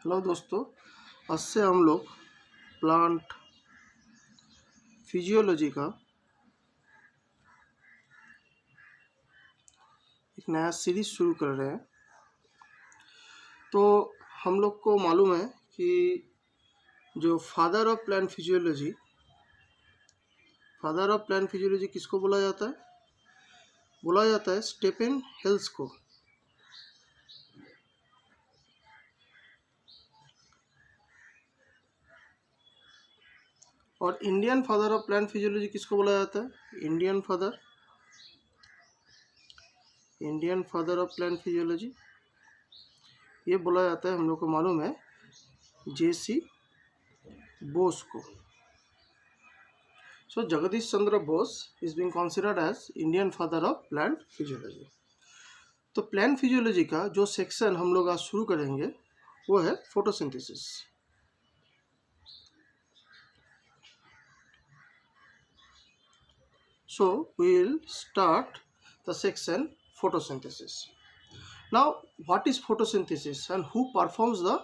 Hello दोस्तों, आज से हम लोग प्लांट फिजियोलॉजी का एक नया सीरीज शुरू कर रहे हैं। तो हम लोग को मालूम है कि जो फादर ऑफ प्लांट फिजियोलॉजी किसको बोला जाता है? बोला जाता है स्टेफन हेल्स को। और Indian father of plant physiology किसको बोला जाता है? Indian father of plant physiology ये बोला जाता है, हम लोग को मालूम है, जे.सी. बोस को। So Jagdish Chandra Bose is being considered as Indian father of plant physiology. तो प्लांट फिजियोलॉजी का जो सेक्शन हम लोग आज शुरू करेंगे वो है photosynthesis. So we will start the section photosynthesis. Now, what is photosynthesis and who performs the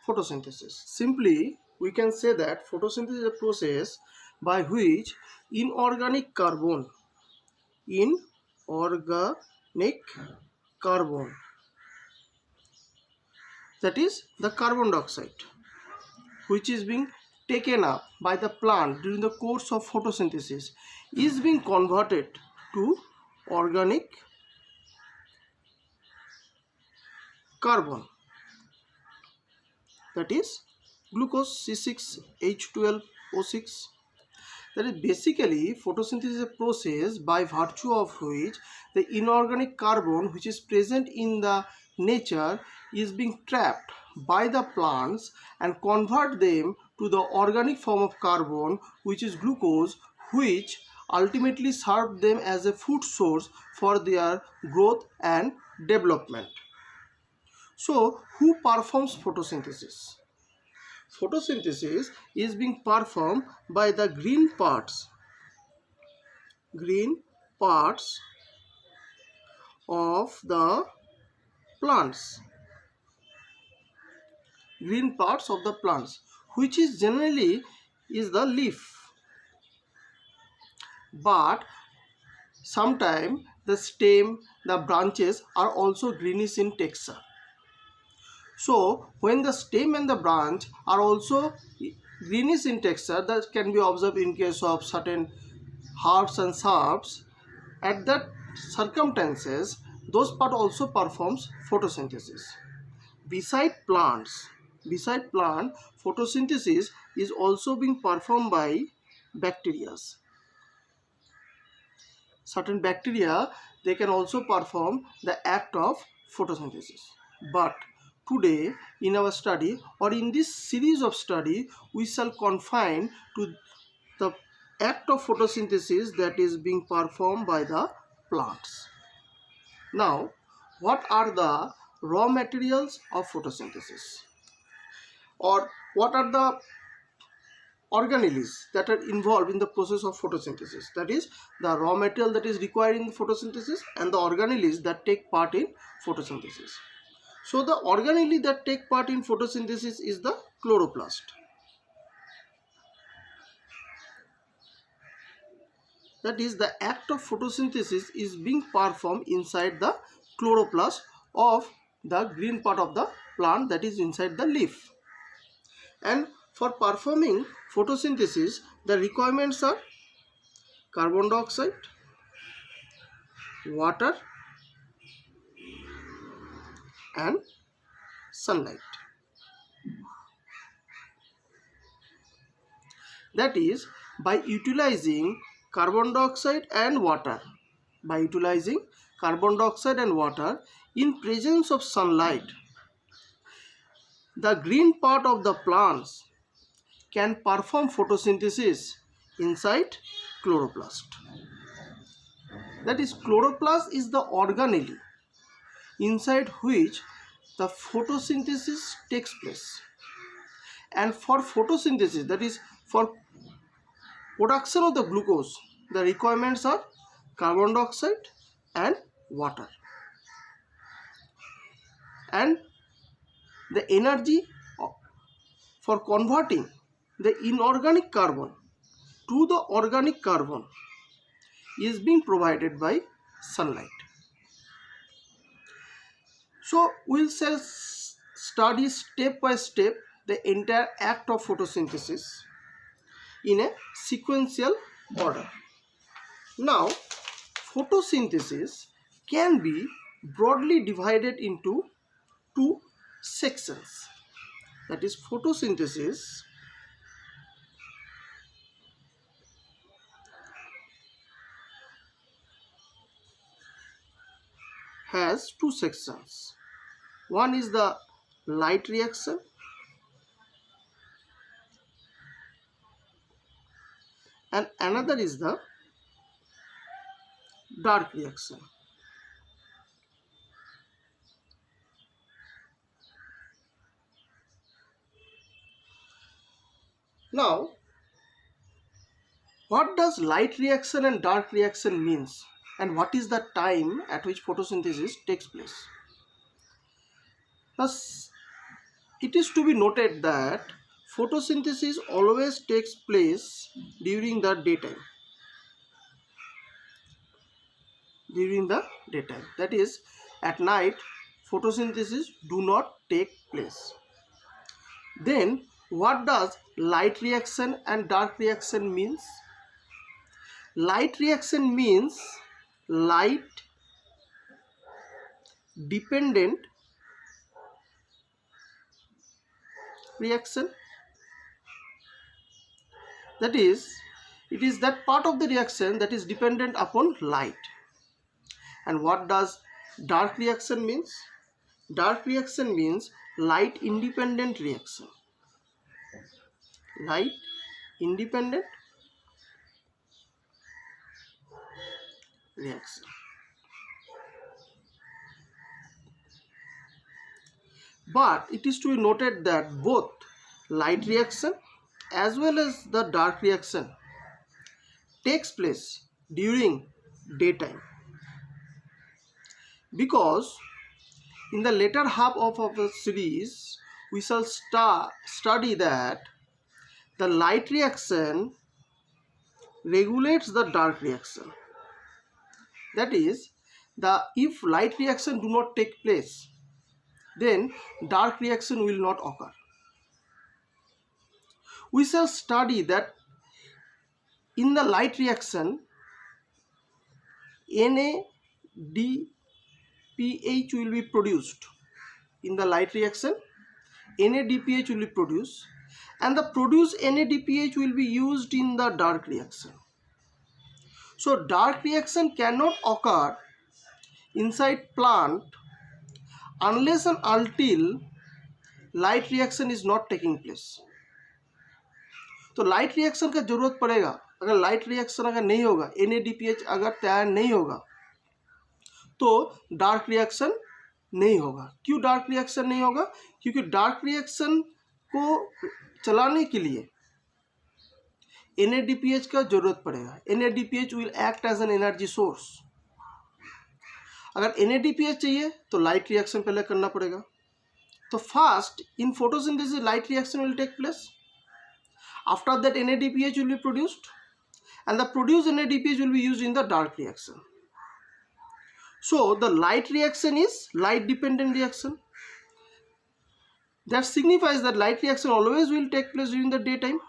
photosynthesis? Simply, we can say that photosynthesis is a process by which inorganic carbon, that is the carbon dioxide, which is being taken up by the plant during the course of photosynthesis, is being converted to organic carbon, that is glucose C6H12O6. That is basically photosynthesis is a process by virtue of which the inorganic carbon which is present in the nature is being trapped by the plants and convert them to the organic form of carbon, which is glucose, which ultimately serve them as a food source for their growth and development. So, who performs photosynthesis? Photosynthesis is being performed by the green parts of the plants. Green parts of the plants, which is generally is the leaf, but sometimes the stem, the branches are also greenish in texture. So when the stem and the branch are also greenish in texture, that can be observed in case of certain herbs and shrubs. At that circumstances, those part also performs photosynthesis. Beside plant, photosynthesis is also being performed by bacteria. Certain bacteria, they can also perform the act of photosynthesis. But today in our study, or in this series of study, we shall confine to the act of photosynthesis that is being performed by the plants. Now, what are the raw materials of photosynthesis, or what are the organelles that are involved in the process of photosynthesis? That is the raw material that is required in photosynthesis and the organelles that take part in photosynthesis. So the organelle that take part in photosynthesis is the chloroplast. That is, the act of photosynthesis is being performed inside the chloroplast of the green part of the plant, that is inside the leaf. And for performing photosynthesis, the requirements are carbon dioxide, water, and sunlight. That is, by utilizing carbon dioxide and water, in presence of sunlight, the green part of the plants can perform photosynthesis inside chloroplast. That is, chloroplast is the organelle inside which the photosynthesis takes place. And for photosynthesis, that is for production of the glucose, the requirements are carbon dioxide and water. And the energy for converting the inorganic carbon to the organic carbon is being provided by sunlight. So we'll study step by step the entire act of photosynthesis in a sequential order. Now, photosynthesis can be broadly divided into two sections. That is, photosynthesis has two sections. One is the light reaction and another is the dark reaction. Now, what does light reaction and dark reaction means, and what is the time at which photosynthesis takes place? Thus, it is to be noted that photosynthesis always takes place during the daytime. That is, at night, photosynthesis do not take place. Then, what does light reaction and dark reaction means? Light reaction means light dependent reaction. That is, it is that part of the reaction that is dependent upon light. And what does dark reaction means? Dark reaction means light independent reaction. Light independent reaction. But it is to be noted that both light reaction as well as the dark reaction takes place during daytime, because in the later half of the series we shall study that the light reaction regulates the dark reaction. That is, if light reaction do not take place, then dark reaction will not occur. We shall study that in the light reaction, NADPH will be produced. In the light reaction, NADPH will be produced, and the produced NADPH will be used in the dark reaction. So dark reaction cannot occur inside plant unless and until light reaction is not taking place. तो light reaction का जरूरत पड़ेगा. अगर light reaction अगर नहीं होगा, NADPH अगर तैयार नहीं होगा, तो डार्क रिएक्शन नहीं होगा. क्यों डार्क रिएक्शन नहीं होगा? क्योंकि डार्क रिएक्शन को चलाने के लिए NADPH का जरूरत पड़ेगा. NADPH will act as an energy source. अगर NADPH चाहिए तो लाइट रिएक्शन पहले करना पड़ेगा. तो first in photosynthesis light reaction will take place. After that, NADPH will be produced, and the produced NADPH will be used in the dark reaction. So the light reaction is light dependent reaction. That signifies that light reaction always will take place during the daytime.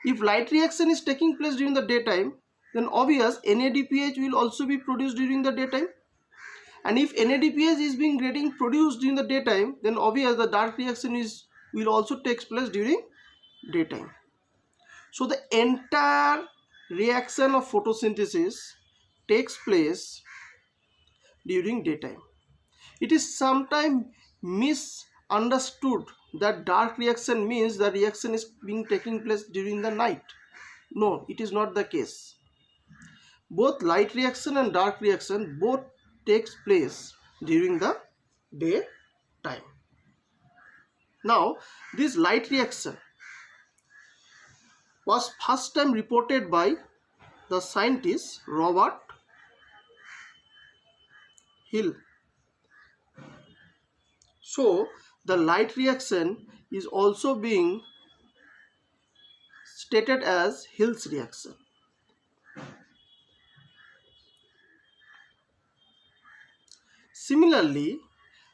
If light reaction is taking place during the daytime, then obvious NADPH will also be produced during the daytime. And if NADPH is getting produced during the daytime, then obvious the dark reaction will also take place during daytime. So the entire reaction of photosynthesis takes place during daytime. It is sometimes misunderstood that dark reaction means the reaction is taking place during the night. No, it is not the case. Both light reaction and dark reaction both takes place during the daytime. Now, this light reaction was first time reported by the scientist Robert Hill. So the light reaction is also being stated as Hill's reaction. Similarly,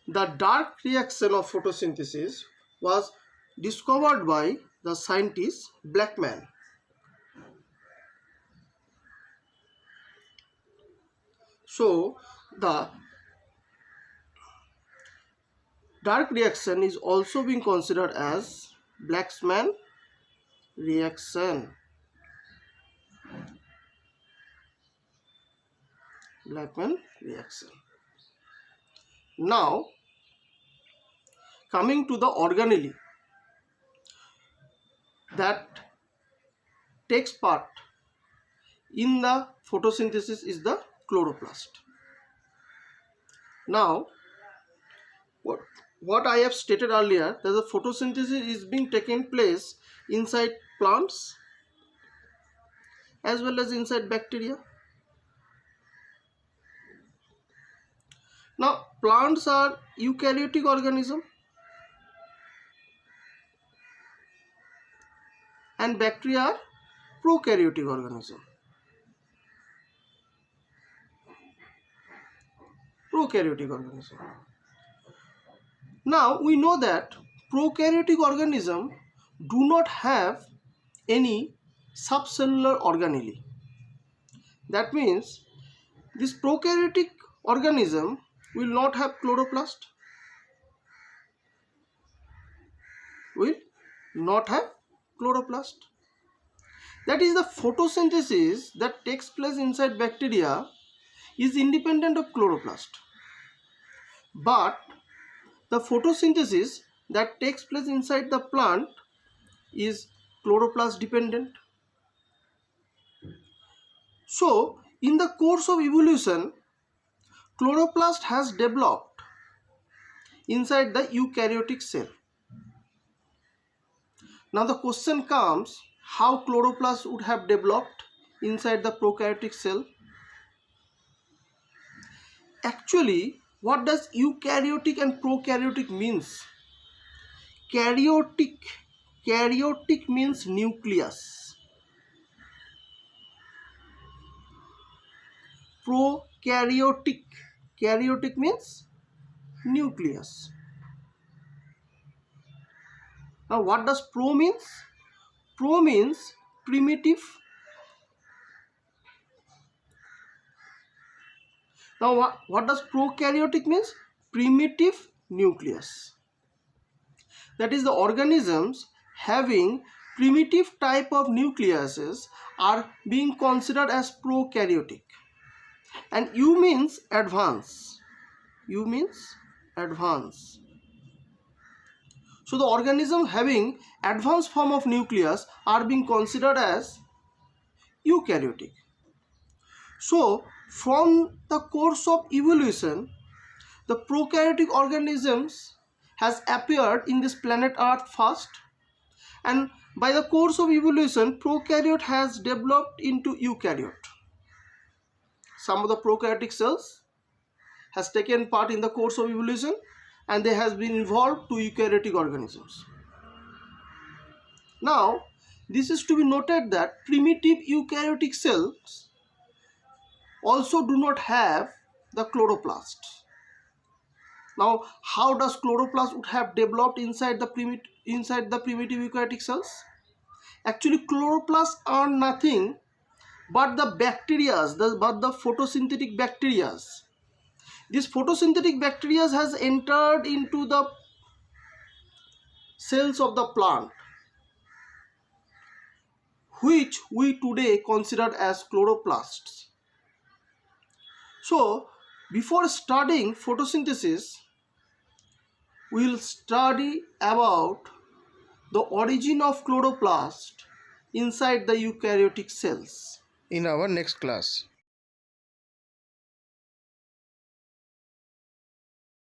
the dark reaction of photosynthesis was discovered by the scientist Blackman. So, the dark reaction is also being considered as Blackman reaction. Blackman reaction. Now, coming to the organelle that takes part in the photosynthesis is the chloroplast. Now, what I have stated earlier, that the photosynthesis is being taken place inside plants as well as inside bacteria. Now, plants are eukaryotic organism and bacteria are prokaryotic organism. Now, we know that prokaryotic organism do not have any subcellular organelle. That means this prokaryotic organism will not have chloroplast. Will not have chloroplast. That is, the photosynthesis that takes place inside bacteria is independent of chloroplast. But the photosynthesis that takes place inside the plant is chloroplast dependent. So, in the course of evolution, chloroplast has developed inside the eukaryotic cell. Now the question comes, how chloroplast would have developed inside the prokaryotic cell? Actually, what does eukaryotic and prokaryotic means? Karyotic means nucleus. Prokaryotic means nucleus. Now what does pro means? Pro means primitive. Now what does prokaryotic means? Primitive nucleus. That is, the organisms having primitive type of nucleuses are being considered as prokaryotic. And U means advance. U means advance. So the organism having advanced form of nucleus are being considered as eukaryotic. So from the course of evolution, the prokaryotic organisms has appeared in this planet Earth first, and by the course of evolution, prokaryote has developed into eukaryote. Some of the prokaryotic cells has taken part in the course of evolution and they has been evolved to eukaryotic organisms. Now, this is to be noted that primitive eukaryotic cells also do not have the chloroplast. Now, how does chloroplast would have developed inside the primitive eukaryotic cells? Actually, chloroplasts are nothing but the bacteria, but the photosynthetic bacteria. This photosynthetic bacteria has entered into the cells of the plant, which we today consider as chloroplasts. So, before studying photosynthesis, we will study about the origin of chloroplast inside the eukaryotic cells in our next class.